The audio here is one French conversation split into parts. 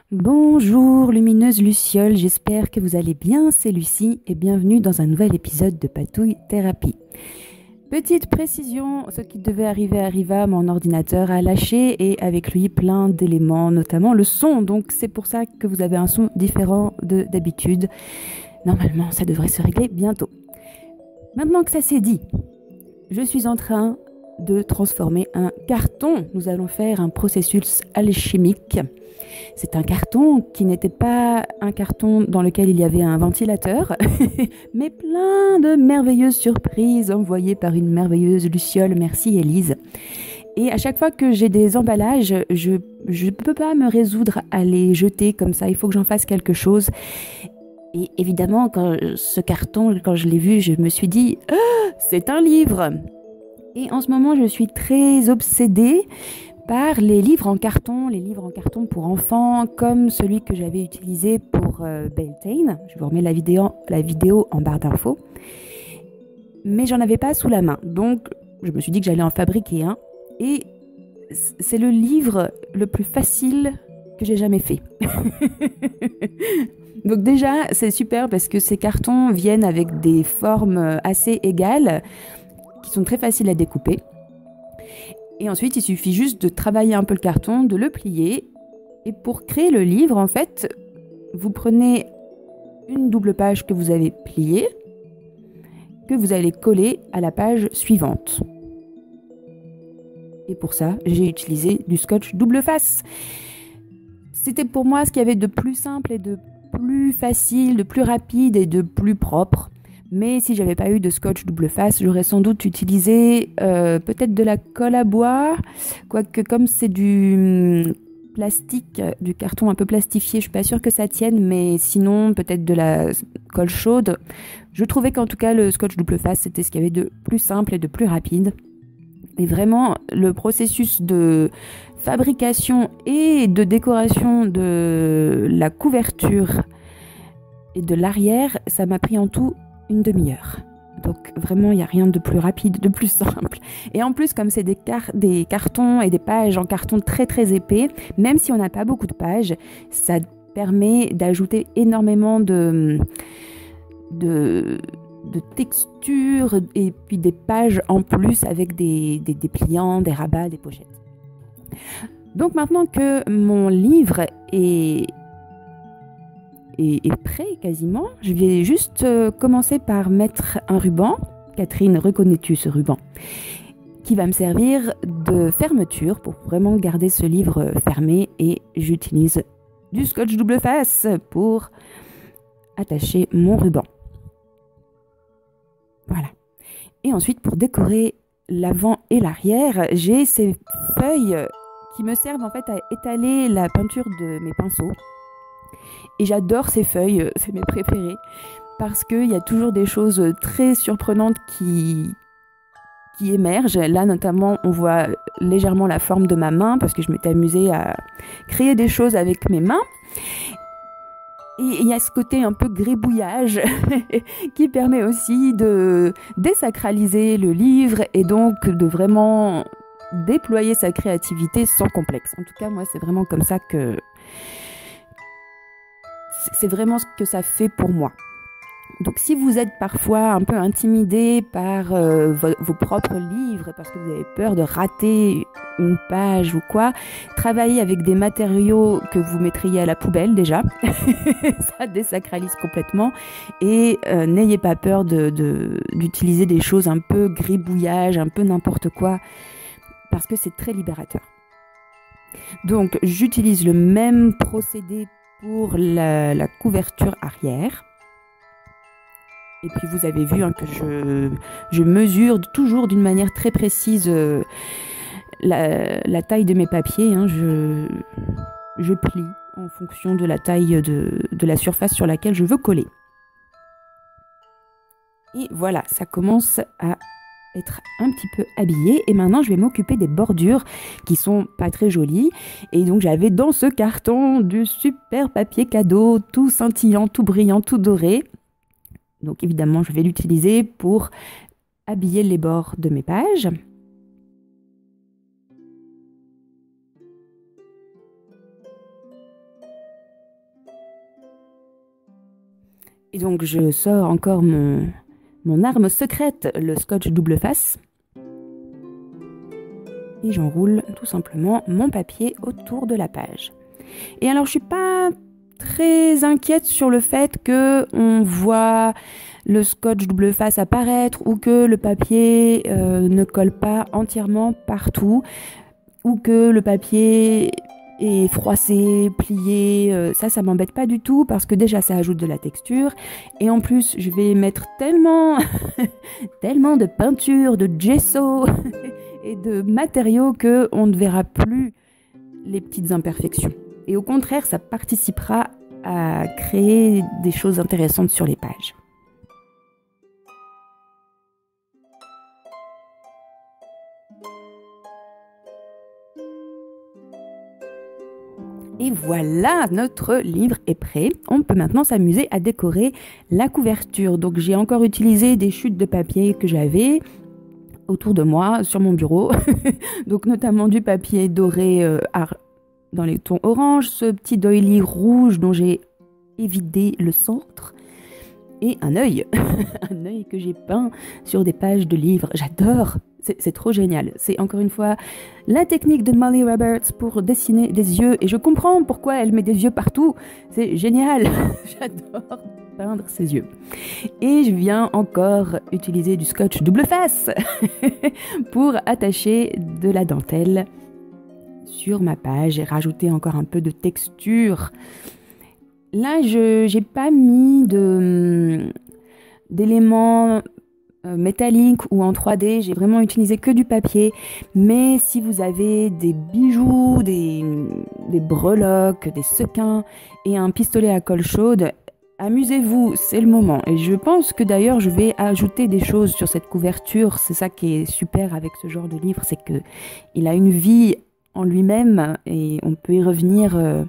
Bonjour lumineuse Luciole, j'espère que vous allez bien, c'est Lucie et bienvenue dans un nouvel épisode de Patouille Thérapie. Petite précision, ce qui devait arriver arriva, mon ordinateur a lâché et avec lui plein d'éléments, notamment le son, donc c'est pour ça que vous avez un son différent d'habitude. Normalement, ça devrait se régler bientôt. Maintenant que ça c'est dit, je suis en train de transformer un carton. Nous allons faire un processus alchimique. C'est un carton qui n'était pas un carton dans lequel il y avait un ventilateur, mais plein de merveilleuses surprises envoyées par une merveilleuse Luciole. Merci Élise. Et à chaque fois que j'ai des emballages, je ne peux pas me résoudre à les jeter comme ça. Il faut que j'en fasse quelque chose. Et évidemment, ce carton, quand je l'ai vu, je me suis dit « Ah, c'est un livre !» Et en ce moment, je suis très obsédée par les livres en carton pour enfants, comme celui que j'avais utilisé pour Beltane. Je vous remets la vidéo en barre d'infos. Mais j'en avais pas sous la main, donc je me suis dit que j'allais en fabriquer un. Et c'est le livre le plus facile que j'ai jamais fait. Donc déjà, c'est super parce que ces cartons viennent avec des formes assez égales, qui sont très faciles à découper. Et ensuite, il suffit juste de travailler un peu le carton, de le plier. Et pour créer le livre, en fait, vous prenez une double page que vous avez pliée, que vous allez coller à la page suivante. Et pour ça, j'ai utilisé du scotch double face. C'était pour moi ce qu'il y avait de plus simple et de plus facile, de plus rapide et de plus propre. Mais si j'avais pas eu de scotch double face, j'aurais sans doute utilisé peut-être de la colle à bois. Quoique comme c'est du plastique, du carton un peu plastifié, je suis pas sûre que ça tienne. Mais sinon, peut-être de la colle chaude. Je trouvais qu'en tout cas, le scotch double face, c'était ce qu'il y avait de plus simple et de plus rapide. Et vraiment, le processus de fabrication et de décoration de la couverture et de l'arrière, ça m'a pris en tout une demi-heure. Donc vraiment, il n'y a rien de plus rapide, de plus simple. Et en plus, comme c'est des cartons et des pages en carton très très épais, même si on n'a pas beaucoup de pages, ça permet d'ajouter énormément de texture et puis des pages en plus avec des pliants, des rabats, des pochettes. Donc maintenant que mon livre est prêt quasiment, je vais juste commencer par mettre un ruban. Catherine, reconnais-tu ce ruban? Qui va me servir de fermeture pour vraiment garder ce livre fermé, et j'utilise du scotch double face pour attacher mon ruban. Voilà. Et ensuite, pour décorer l'avant et l'arrière, j'ai ces feuilles qui me servent en fait à étaler la peinture de mes pinceaux. Et j'adore ces feuilles, c'est mes préférées, parce qu'il y a toujours des choses très surprenantes qui émergent. Là, notamment, on voit légèrement la forme de ma main, parce que je m'étais amusée à créer des choses avec mes mains. Et il y a ce côté un peu gribouillage qui permet aussi de désacraliser le livre et donc de vraiment déployer sa créativité sans complexe. En tout cas, moi, c'est vraiment comme ça que... C'est vraiment ce que ça fait pour moi. Donc si vous êtes parfois un peu intimidé par vos propres livres parce que vous avez peur de rater une page ou quoi, travaillez avec des matériaux que vous mettriez à la poubelle déjà. Ça désacralise complètement. Et n'ayez pas peur d'utiliser des choses un peu gribouillage, un peu n'importe quoi, parce que c'est très libérateur. Donc j'utilise le même procédé pour la couverture arrière. Et puis vous avez vu que je mesure toujours d'une manière très précise la taille de mes papiers. Je plie en fonction de la taille de la surface sur laquelle je veux coller. Et voilà, ça commence à être un petit peu habillé. Et maintenant, je vais m'occuper des bordures qui sont pas très jolies. Et donc, j'avais dans ce carton du super papier cadeau, tout scintillant, tout brillant, tout doré. Donc évidemment, je vais l'utiliser pour habiller les bords de mes pages. Et donc je sors encore mon arme secrète, le scotch double face. Et j'enroule tout simplement mon papier autour de la page. Et alors je suis pas très inquiète sur le fait qu'on voit le scotch double face apparaître ou que le papier ne colle pas entièrement partout ou que le papier est froissé, plié. Ça m'embête pas du tout parce que déjà ça ajoute de la texture et en plus je vais mettre tellement tellement de peinture, de gesso et de matériaux qu'on ne verra plus les petites imperfections. Et au contraire, ça participera à créer des choses intéressantes sur les pages. Et voilà, notre livre est prêt. On peut maintenant s'amuser à décorer la couverture. Donc j'ai encore utilisé des chutes de papier que j'avais autour de moi, sur mon bureau. Donc notamment du papier doré dans les tons orange, ce petit doily rouge dont j'ai évidé le centre, et un œil, un œil que j'ai peint sur des pages de livres. J'adore, c'est trop génial. C'est encore une fois la technique de Molly Roberts pour dessiner des yeux, et je comprends pourquoi elle met des yeux partout. C'est génial, j'adore peindre ses yeux. Et je viens encore utiliser du scotch double face pour attacher de la dentelle sur ma page et rajouter encore un peu de texture. Là, je n'ai pas mis d'éléments métalliques ou en 3D. J'ai vraiment utilisé que du papier. Mais si vous avez des bijoux, des breloques, des sequins et un pistolet à colle chaude, amusez-vous, c'est le moment. Et je pense que d'ailleurs, je vais ajouter des choses sur cette couverture. C'est ça qui est super avec ce genre de livre, c'est qu'il a une vie en lui-même et on peut y revenir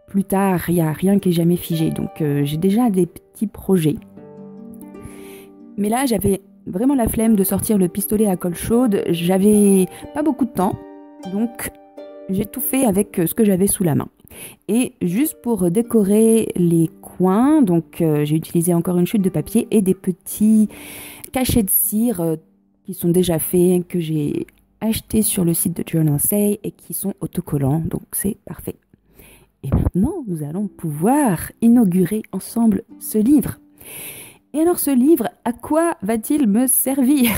plus tard. Il n'y a rien qui est jamais figé. Donc j'ai déjà des petits projets. Mais là, j'avais vraiment la flemme de sortir le pistolet à colle chaude. J'avais pas beaucoup de temps. Donc j'ai tout fait avec ce que j'avais sous la main. Et juste pour décorer les coins, donc j'ai utilisé encore une chute de papier et des petits cachets de cire qui sont déjà faits, que j'ai achetés sur le site de Journal Say et qui sont autocollants, donc c'est parfait. Et maintenant, nous allons pouvoir inaugurer ensemble ce livre. Et alors ce livre, à quoi va-t-il me servir ?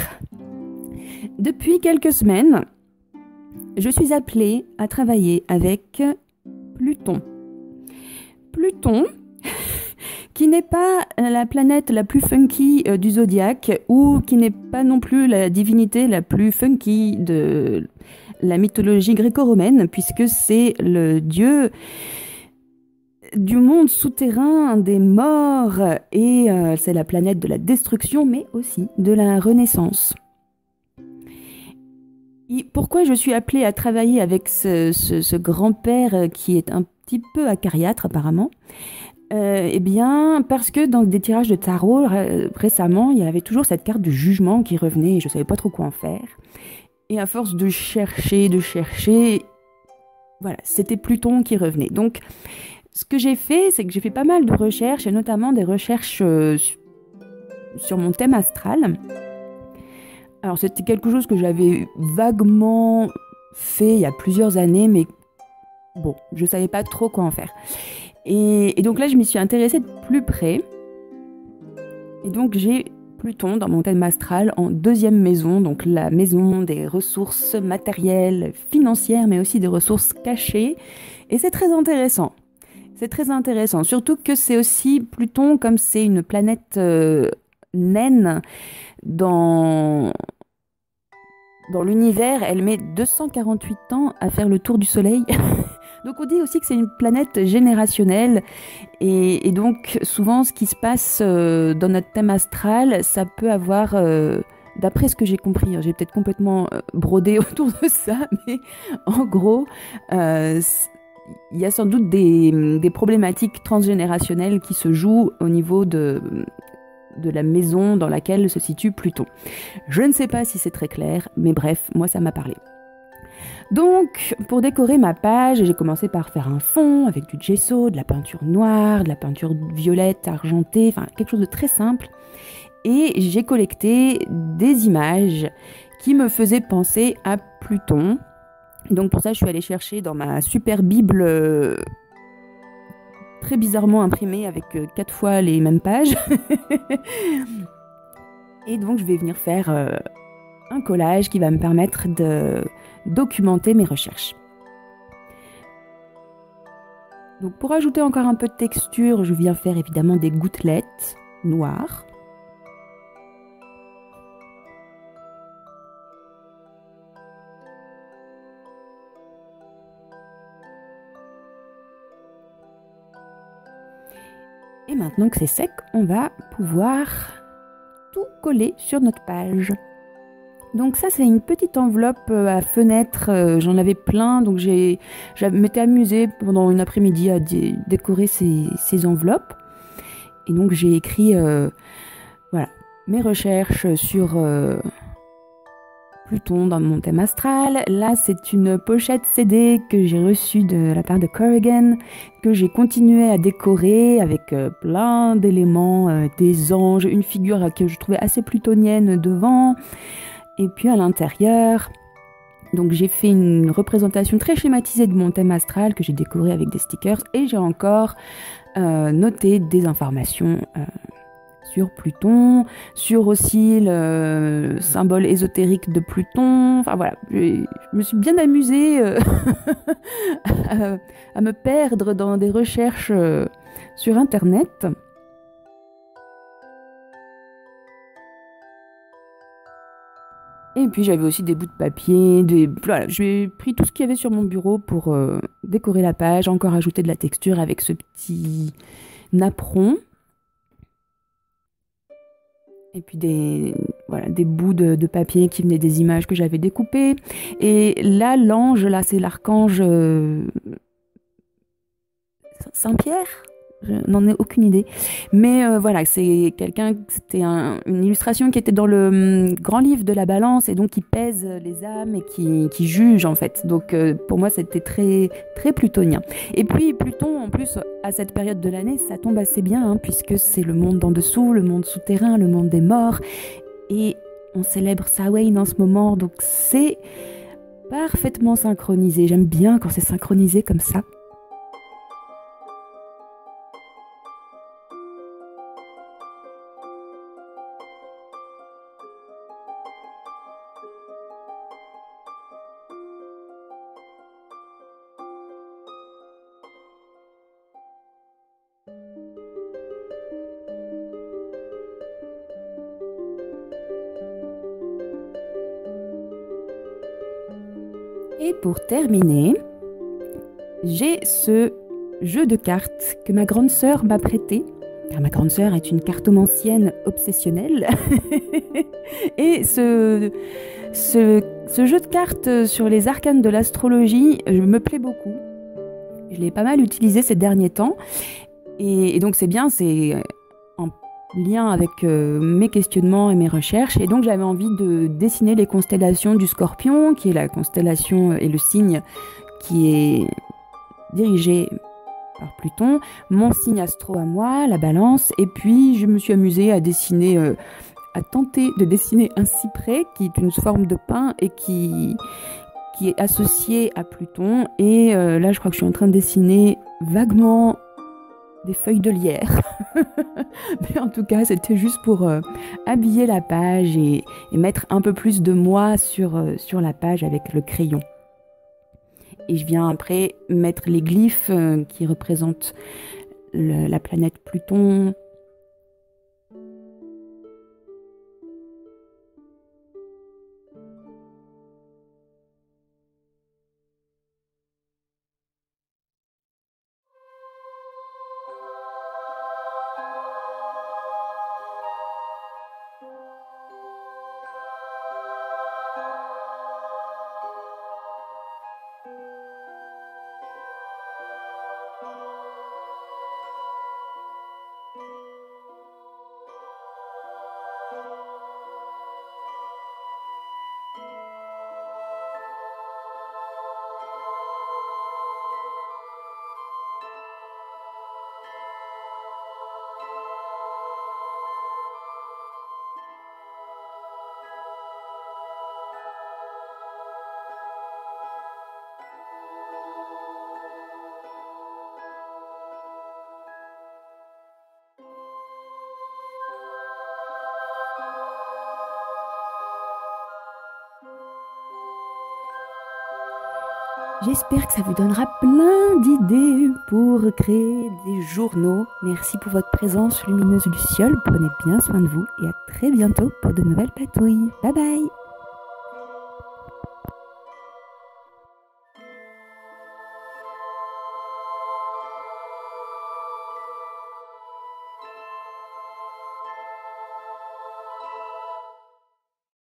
Depuis quelques semaines, je suis appelée à travailler avec Pluton. Pluton, qui n'est pas la planète la plus funky du zodiaque ou qui n'est pas non plus la divinité la plus funky de la mythologie gréco-romaine, puisque c'est le dieu du monde souterrain, des morts, et c'est la planète de la destruction, mais aussi de la renaissance. Et pourquoi je suis appelée à travailler avec ce grand-père qui est un petit peu acariâtre apparemment ? Eh bien, parce que dans des tirages de tarot récemment, il y avait toujours cette carte du jugement qui revenait et je ne savais pas trop quoi en faire. Et à force de chercher, voilà, c'était Pluton qui revenait. Donc, ce que j'ai fait, c'est que j'ai fait pas mal de recherches, et notamment des recherches sur mon thème astral. Alors, c'était quelque chose que j'avais vaguement fait il y a plusieurs années, mais bon, je ne savais pas trop quoi en faire. Et donc là, je m'y suis intéressée de plus près. Et donc, j'ai Pluton dans mon thème astral en deuxième maison, donc la maison des ressources matérielles, financières, mais aussi des ressources cachées. Et c'est très intéressant. C'est très intéressant, surtout que c'est aussi Pluton, comme c'est une planète naine dans l'univers, elle met 248 ans à faire le tour du Soleil. Donc on dit aussi que c'est une planète générationnelle et donc souvent ce qui se passe dans notre thème astral, ça peut avoir, d'après ce que j'ai compris, j'ai peut-être complètement brodé autour de ça, mais en gros, il y a sans doute des problématiques transgénérationnelles qui se jouent au niveau de la maison dans laquelle se situe Pluton. Je ne sais pas si c'est très clair, mais bref, moi ça m'a parlé. Donc, pour décorer ma page, j'ai commencé par faire un fond avec du gesso, de la peinture noire, de la peinture violette, argentée, enfin quelque chose de très simple. Et j'ai collecté des images qui me faisaient penser à Pluton. Donc pour ça, je suis allée chercher dans ma super Bible très bizarrement imprimée avec 4 fois les mêmes pages. Et donc je vais venir faire un collage qui va me permettre de documenter mes recherches. Donc pour ajouter encore un peu de texture, je viens faire évidemment des gouttelettes noires. Et maintenant que c'est sec, on va pouvoir tout coller sur notre page. Donc ça, c'est une petite enveloppe à fenêtre. J'en avais plein, donc je m'étais amusée pendant une après-midi à décorer ces enveloppes. Et donc j'ai écrit voilà, mes recherches sur Pluton dans mon thème astral. Là, c'est une pochette CD que j'ai reçue de la part de Corrigan, que j'ai continué à décorer avec plein d'éléments, des anges, une figure que je trouvais assez plutonienne devant, et puis à l'intérieur. Donc j'ai fait une représentation très schématisée de mon thème astral que j'ai décoré avec des stickers, et j'ai encore noté des informations sur Pluton, sur aussi le symbole ésotérique de Pluton. Enfin voilà, je me suis bien amusée à me perdre dans des recherches sur Internet. Et puis j'avais aussi des bouts de papier, voilà, j'ai pris tout ce qu'il y avait sur mon bureau pour décorer la page, encore ajouter de la texture avec ce petit napperon. Et puis des bouts de papier qui venaient des images que j'avais découpées. Et là, l'ange, là, c'est l'archange Saint-Pierre. Je n'en ai aucune idée. Mais voilà, c'était une illustration qui était dans le grand livre de la balance et donc qui pèse les âmes et qui juge en fait. Donc pour moi, c'était très, très plutonien. Et puis Pluton, en plus, à cette période de l'année, ça tombe assez bien hein, puisque c'est le monde d'en dessous, le monde souterrain, le monde des morts. Et on célèbre Samhain en ce moment, donc c'est parfaitement synchronisé. J'aime bien quand c'est synchronisé comme ça. Et pour terminer, j'ai ce jeu de cartes que ma grande sœur m'a prêté, car ma grande sœur est une cartomancienne obsessionnelle. Et ce jeu de cartes sur les arcanes de l'astrologie me plaît beaucoup. Je l'ai pas mal utilisé ces derniers temps. Et donc c'est bien, c'est en lien avec mes questionnements et mes recherches. Et donc j'avais envie de dessiner les constellations du Scorpion, qui est la constellation et le signe qui est dirigé par Pluton, mon signe astro à moi, la Balance, et puis je me suis amusée à tenter de dessiner un cyprès qui est une forme de pin et qui est associé à Pluton. Et là, je crois que je suis en train de dessiner vaguement des feuilles de lierre. Mais en tout cas, c'était juste pour habiller la page et mettre un peu plus de moi sur la page avec le crayon. Et je viens après mettre les glyphes qui représentent la planète Pluton. J'espère que ça vous donnera plein d'idées pour créer des journaux. Merci pour votre présence lumineuse Luciole. Prenez bien soin de vous et à très bientôt pour de nouvelles patouilles. Bye bye!